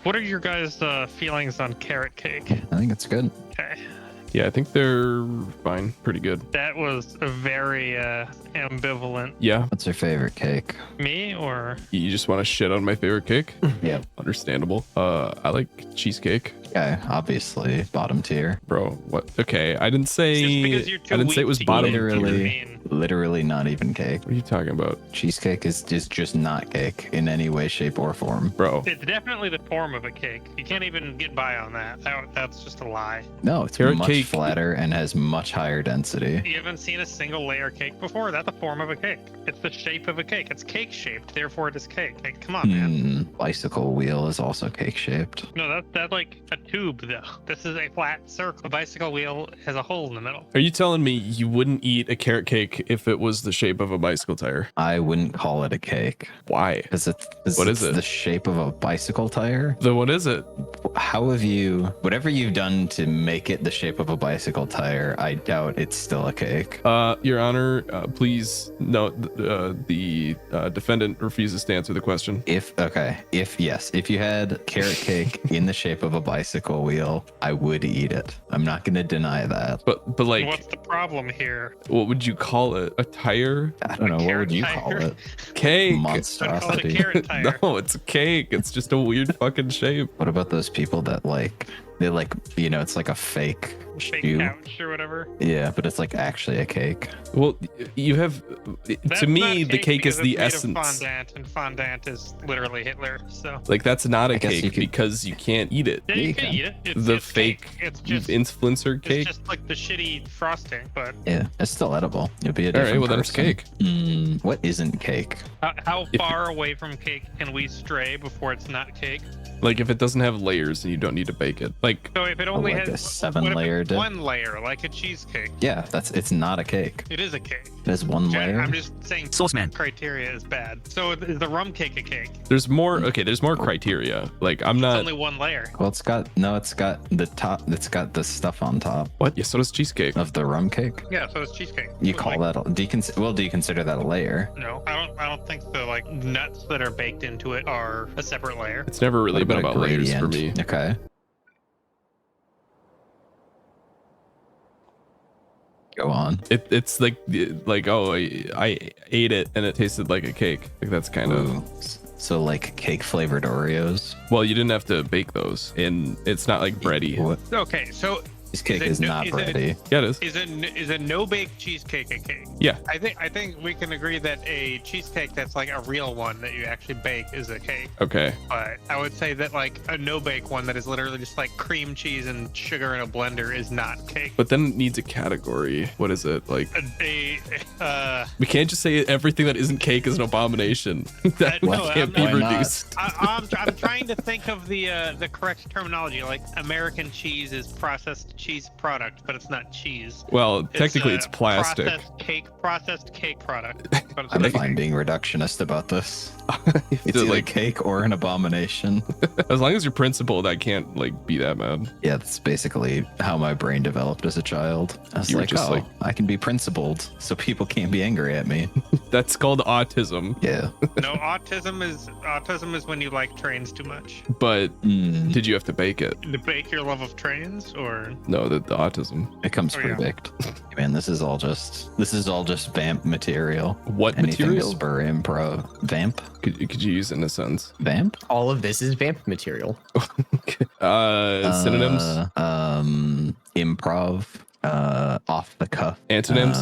What are your guys' feelings on carrot cake? I think it's good. Okay. Yeah, I think they're fine. Pretty good. That was a very ambivalent. Yeah. What's your favorite cake? Me or You just want to shit on my favorite cake? Yep. Understandable. I like cheesecake. Yeah, obviously bottom tier. Bro, what? Okay, I didn't say. just because you're too I didn't say it weak was to eat bottom. it doesn't Literally. mean- Literally not even cake. What are you talking about, Cheesecake is just not cake in any way, shape, or form. bro? It's definitely the form of a cake. You can't even get by on that. That's just a lie. No, it's Carrot much cake- flatter and has much higher density. You haven't seen a single layer cake before? That's the form of a cake. It's the shape of a cake. It's cake shaped, therefore it is cake. Like, come on, man. Bicycle wheel is also cake shaped. No, that's like a tube, though. This is a flat circle. A bicycle wheel has a hole in the middle. Are you telling me you wouldn't eat a carrot cake if it was the shape of a bicycle tire? I wouldn't call it a cake Why? because What is it? the shape of a bicycle tire. Then what is it? How have you, whatever you've done to make it the shape of a bicycle tire, I doubt it's still a cake. Your Honor, please note the defendant refuses to answer the question. If you had carrot cake in the shape of a bicycle wheel, I would eat it. I'm not going to deny that. But like, What's the problem here? what would you call it? A tire? I don't know. What carrot would you tire? call it? Cake? I'd call it a Monstrosity. carrot tire. No, it's a cake. It's just a weird fucking shape. What about those people that it's like a fake Fake shoe? couch or whatever. Yeah, but it's like actually a cake. Well, you have. That's to me, not the cake because is the it's made of essence. Fondant, and fondant is literally Hitler. So Like that's not a I guess you cake could- because you can't eat it. yeah, Yeah, you you can can. eat it. It's, The it's fake cake. It's just influencer cake. It's just like the shitty frosting. But Yeah, it's still edible. You'll be a All different right, well then it's person. cake. What isn't cake? how If- far away from cake can we stray before it's not cake? Like if it doesn't have layers, then you don't need to bake it. Like So if it only like a has 7-layer dip? one layer, like a cheesecake, Yeah, it's not a cake. it is a cake. It has one layer. I'm just saying Sauce man. criteria is bad. So is the rum cake a cake? there's more. Okay, there's more criteria. Like I'm It's not. only one layer. Well, it's got the top. It's got the stuff on top What? Yeah, so does cheesecake. of the rum cake. Yeah, so it's cheesecake. You But, call like, that? Do you consider that a layer? No, I don't think the like nuts that are baked into it are a separate layer. It's never really What been about about a layers for me. gradient? Okay. Go on. It's like oh I ate it and it tasted like a cake. Like that's kind of. Ooh. So like cake flavored Oreos. Well, you didn't have to bake those, and it's not like bready. What? Okay, so This cake Is it is no- not is it- bready. Yeah, it is. is a no bake cheesecake a cake? Yeah. I think we can agree that a cheesecake that's like a real one that you actually bake is a cake. Okay. But I would say that like a no bake one that is literally just like cream cheese and sugar in a blender is not cake. But then it needs a category. What is it? Like we can't just say everything that isn't cake is an abomination. That no, can't be I'm not. reduced. I'm trying to think of the correct terminology. Like American cheese is processed cheese product, but it's not cheese. Well, technically a it's plastic. Processed cake product. But it's I'm not fine cake. being reductionist about this. It's So, either like, cake or an abomination. as long as you're principled, I can't like be that mad. Yeah, that's basically how my brain developed as a child. I was You were like, just oh, like- I can be principled, so people can't be angry at me. That's called autism. Yeah. No, autism is when you like trains too much. But Mm, did you have to bake it? To bake your love of trains, or No, the autism. it comes Oh, yeah. pre-baked. Man, this is all just vamp material. What Anything to material? spur improv. Vamp? Could you use it in a sentence? Vamp? All of this is vamp material. Synonyms, Improv. Off the cuff. antonyms.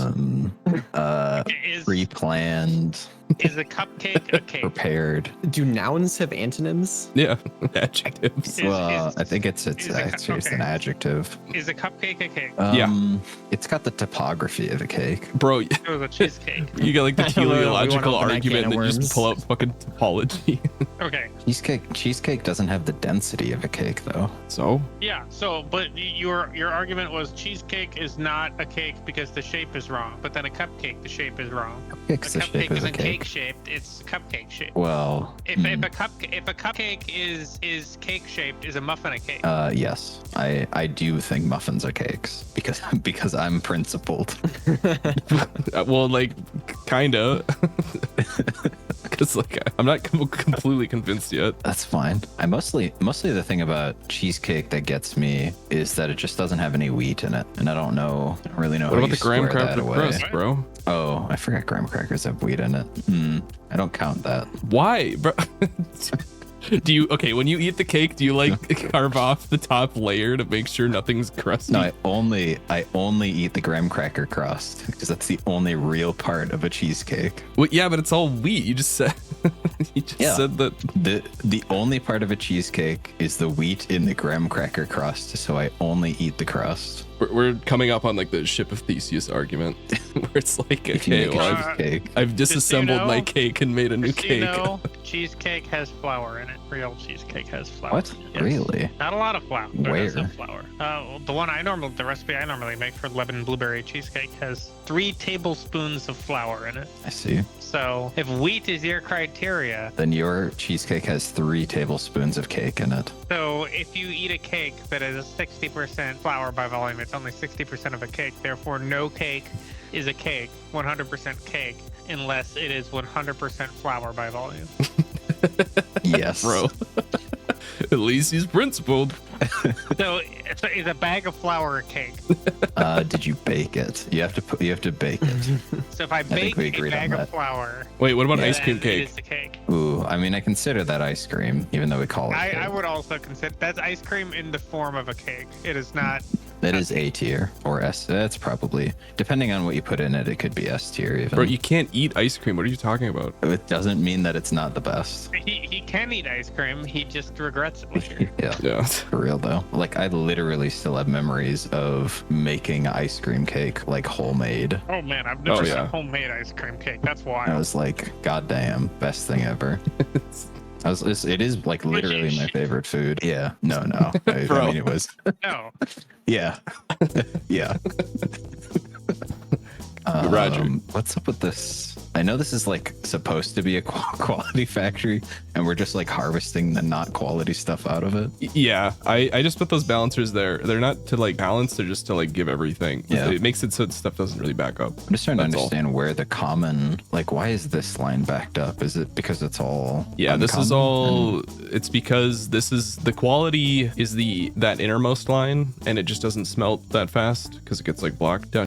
is Pre-planned. is a cupcake a cake? Prepared. Do nouns have antonyms? Yeah, adjectives. Is- Well, is- I think it's is a cu- actually it's an okay. adjective. Is a cupcake a cake? Yeah. It's got the topography of a cake. Bro, It was a cheesecake. you got like the I don't know, we wanna teleological open that argument, can and of then you just worms. pull out fucking topology. Okay. Cheesecake doesn't have the density of a cake though. So Yeah. So, but your argument was cheesecake is not a cake because the shape is wrong. But then a cupcake, the shape is wrong. Cake's A the shape cupcake of a isn't cake cake. shaped; it's cupcake shaped. Well, If a cupcake is cake shaped, is a muffin a cake? yes, I do think muffins are cakes because I'm principled. well, like kinda. It's like I'm not completely convinced yet. That's fine. I mostly the thing about cheesecake that gets me is that it just doesn't have any wheat in it, and I don't really know. What how about you the graham square cracker that away. crust, bro? Oh, I forgot graham crackers have wheat in it. I don't count that. Why, bro? Do you when you eat the cake, do you like carve off the top layer to make sure nothing's crusty? No, I only eat the graham cracker crust because that's the only real part of a cheesecake. Well, yeah, but it's all wheat. You just said said that the only part of a cheesecake is the wheat in the graham cracker crust, so I only eat the crust. we're coming up on like the ship of Theseus argument, where it's like, If you okay, make a well, cheesecake, I've disassembled my know- cake and made a new cake. Cheesecake has flour in it. Real cheesecake has flour. what? Yes. Really? Not a lot of flour. But it does Where? have flour. The recipe I normally make for lemon blueberry cheesecake has 3 tablespoons of flour in it. I see. So if wheat is your criteria, Then your cheesecake has 3 tablespoons of cake in it. so if you eat a cake that is 60% flour by volume, it's only 60% of a cake. Therefore, no cake is a cake, 100% cake, unless it is 100% flour by volume. Yes, Bro. At least he's principled. So is a bag of flour a cake? Did you bake it? You have to bake it. So if I think bake we a agreed bag on of that. flour, Wait, what about Yeah. ice cream then it cake? is the cake. Ooh, I mean, I consider that ice cream, even though we call it I cake. would also consider that's ice cream in the form of a cake. It is not. That is A tier or S. That's probably, depending on what you put in it, it could be S tier even. Bro, you can't eat ice cream. What are you talking about? It doesn't mean that it's not the best. He can eat ice cream. He just regrets it later. Yeah. Yeah. For real though. Like I literally still have memories of making ice cream cake like homemade. Oh man, I've never Oh, seen yeah. homemade ice cream cake. That's I wild. was like, God damn, best thing ever. It is like literally my favorite food. Yeah. No. I Bro. mean, it was. No, Yeah. Yeah. Roger. What's up with this? I know this is like supposed to be a quality factory, and we're just like harvesting the not quality stuff out of it. Yeah, I just put those balancers there. They're not to like balance, they're just to like give everything. Yeah. It makes it so stuff doesn't really back up. I'm just trying to That's all. understand where the common, like, why is this line backed up? Is it because it's all? Yeah, this is uncommon? all it's because this is the quality is that innermost line and it just doesn't smelt that fast because it gets like blocked down